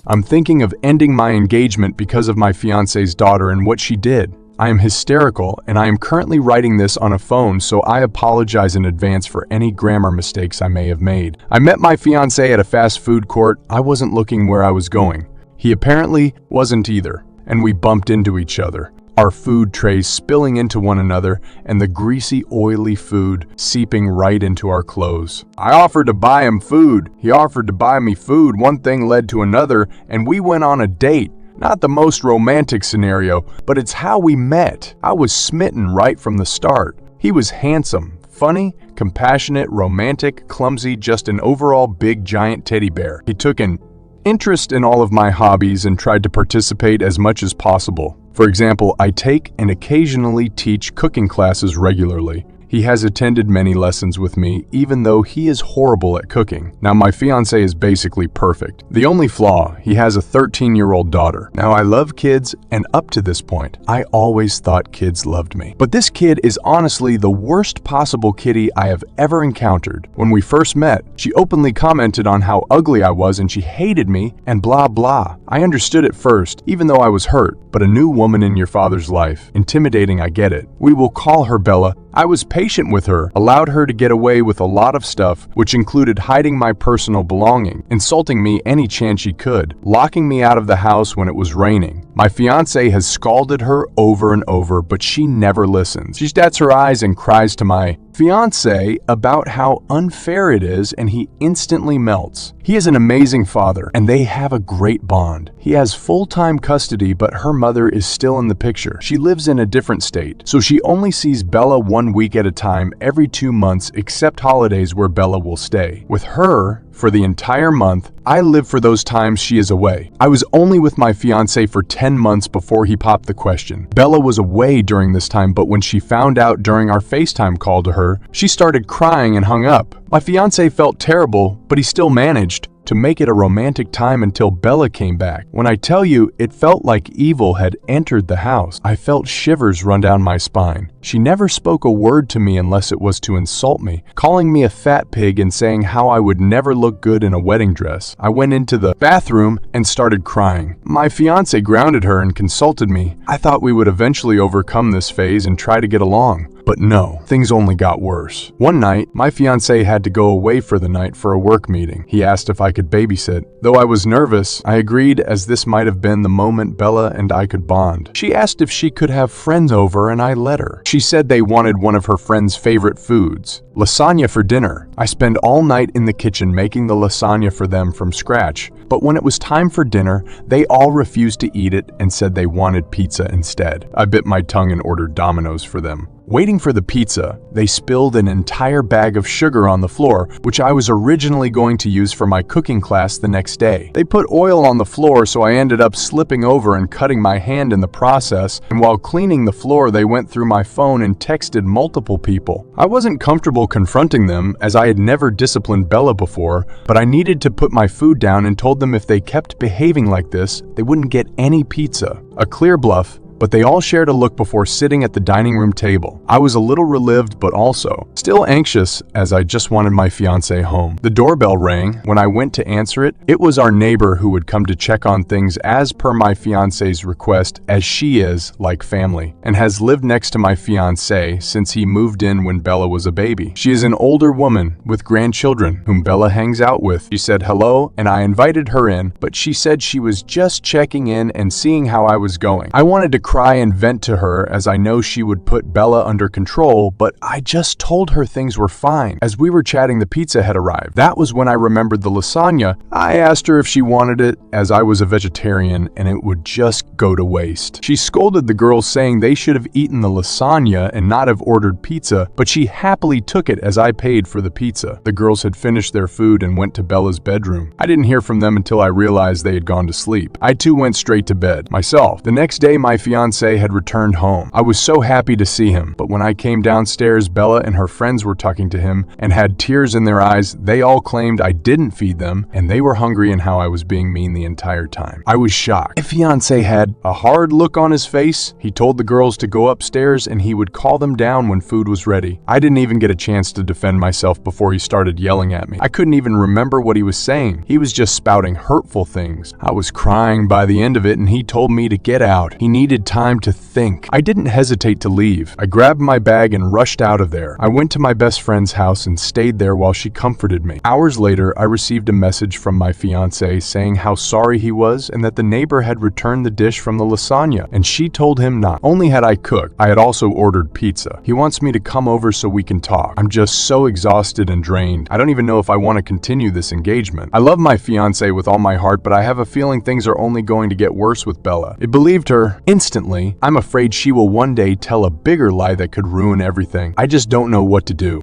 I'm thinking of ending my engagement because of my fiance's daughter and what she did. I am hysterical, and I am currently writing this on a phone, so I apologize in advance for any grammar mistakes I may have made. I met my fiance at a fast food court. I wasn't looking where I was going. He apparently wasn't either, and we bumped into each other, our food trays spilling into one another and the greasy, oily food seeping right into our clothes. I offered to buy him food. He offered to buy me food. One thing led to another, and we went on a date. Not the most romantic scenario, but it's how we met. I was smitten right from the start. He was handsome, funny, compassionate, romantic, clumsy, just an overall big giant teddy bear. He took an interest in all of my hobbies and tried to participate as much as possible. For example, I take and occasionally teach cooking classes regularly. He has attended many lessons with me, even though he is horrible at cooking. Now, my fiance is basically perfect. The only flaw, he has a 13-year-old daughter. Now, I love kids, and up to this point, I always thought kids loved me. But this kid is honestly the worst possible kitty I have ever encountered. When we first met, she openly commented on how ugly I was and she hated me and blah blah. I understood at first, even though I was hurt, but a new woman in your father's life. Intimidating, I get it. We will call her Bella. I was patient with her, allowed her to get away with a lot of stuff, which included hiding my personal belonging, insulting me any chance she could, locking me out of the house when it was raining. My fiance has scalded her over and over, but she never listens. She dats her eyes and cries to my fiance about how unfair it is, and he instantly melts. He is an amazing father, and they have a great bond. He has full-time custody, but her mother is still in the picture. She lives in a different state, so she only sees Bella 1 week at a time every 2 months, except holidays where Bella will stay. With her, for the entire month, I live for those times she is away. I was only with my fiance for 10 months before he popped the question. Bella was away during this time, but when she found out during our FaceTime call to her, she started crying and hung up. My fiance felt terrible, but he still managed to make it a romantic time until Bella came back. When I tell you, it felt like evil had entered the house. I felt shivers run down my spine. She never spoke a word to me unless it was to insult me, calling me a fat pig and saying how I would never look good in a wedding dress. I went into the bathroom and started crying. My fiance grounded her and consulted me. I thought we would eventually overcome this phase and try to get along. But no, things only got worse. One night, my fiance had to go away for the night for a work meeting. He asked if I could babysit. Though I was nervous, I agreed, as this might have been the moment Bella and I could bond. She asked if she could have friends over, and I let her. She said they wanted one of her friends' favorite foods, lasagna, for dinner. I spent all night in the kitchen making the lasagna for them from scratch, but when it was time for dinner, they all refused to eat it and said they wanted pizza instead. I bit my tongue and ordered Domino's for them. Waiting for the pizza, they spilled an entire bag of sugar on the floor, which I was originally going to use for my cooking class the next day. They put oil on the floor, so I ended up slipping over and cutting my hand in the process, and while cleaning the floor, they went through my phone and texted multiple people. I wasn't comfortable confronting them, as I had never disciplined Bella before, but I needed to put my food down and told them if they kept behaving like this, they wouldn't get any pizza. A clear bluff, but they all shared a look before sitting at the dining room table. I was a little relieved, but also still anxious, as I just wanted my fiance home. The doorbell rang. When I went to answer it, it was our neighbor who would come to check on things as per my fiance's request, as she is like family, and has lived next to my fiance since he moved in when Bella was a baby. She is an older woman with grandchildren whom Bella hangs out with. She said hello, and I invited her in, but she said she was just checking in and seeing how I was going. I wanted to cry and vent to her, as I know she would put Bella under control, but I just told her things were fine. As we were chatting, the pizza had arrived. That was when I remembered the lasagna. I asked her if she wanted it, as I was a vegetarian and it would just go to waste. She scolded the girls, saying they should have eaten the lasagna and not have ordered pizza, but she happily took it as I paid for the pizza. The girls had finished their food and went to Bella's bedroom. I didn't hear from them until I realized they had gone to sleep. I too went straight to bed myself. The next day, my fiance fiance had returned home. I was so happy to see him, but when I came downstairs, Bella and her friends were talking to him and had tears in their eyes. They all claimed I didn't feed them, and they were hungry and how I was being mean the entire time. I was shocked. My fiance had a hard look on his face. He told the girls to go upstairs and he would call them down when food was ready. I didn't even get a chance to defend myself before he started yelling at me. I couldn't even remember what he was saying. He was just spouting hurtful things. I was crying by the end of it and he told me to get out. He needed time to think. I didn't hesitate to leave. I grabbed my bag and rushed out of there. I went to my best friend's house and stayed there while she comforted me. Hours later, I received a message from my fiance saying how sorry he was and that the neighbor had returned the dish from the lasagna, and she told him not only had I cooked, I had also ordered pizza. He wants me to come over so we can talk. I'm just so exhausted and drained. I don't even know if I want to continue this engagement. I love my fiance with all my heart, but I have a feeling things are only going to get worse with Bella. I believed her instantly. I'm afraid she will one day tell a bigger lie that could ruin everything. I just don't know what to do.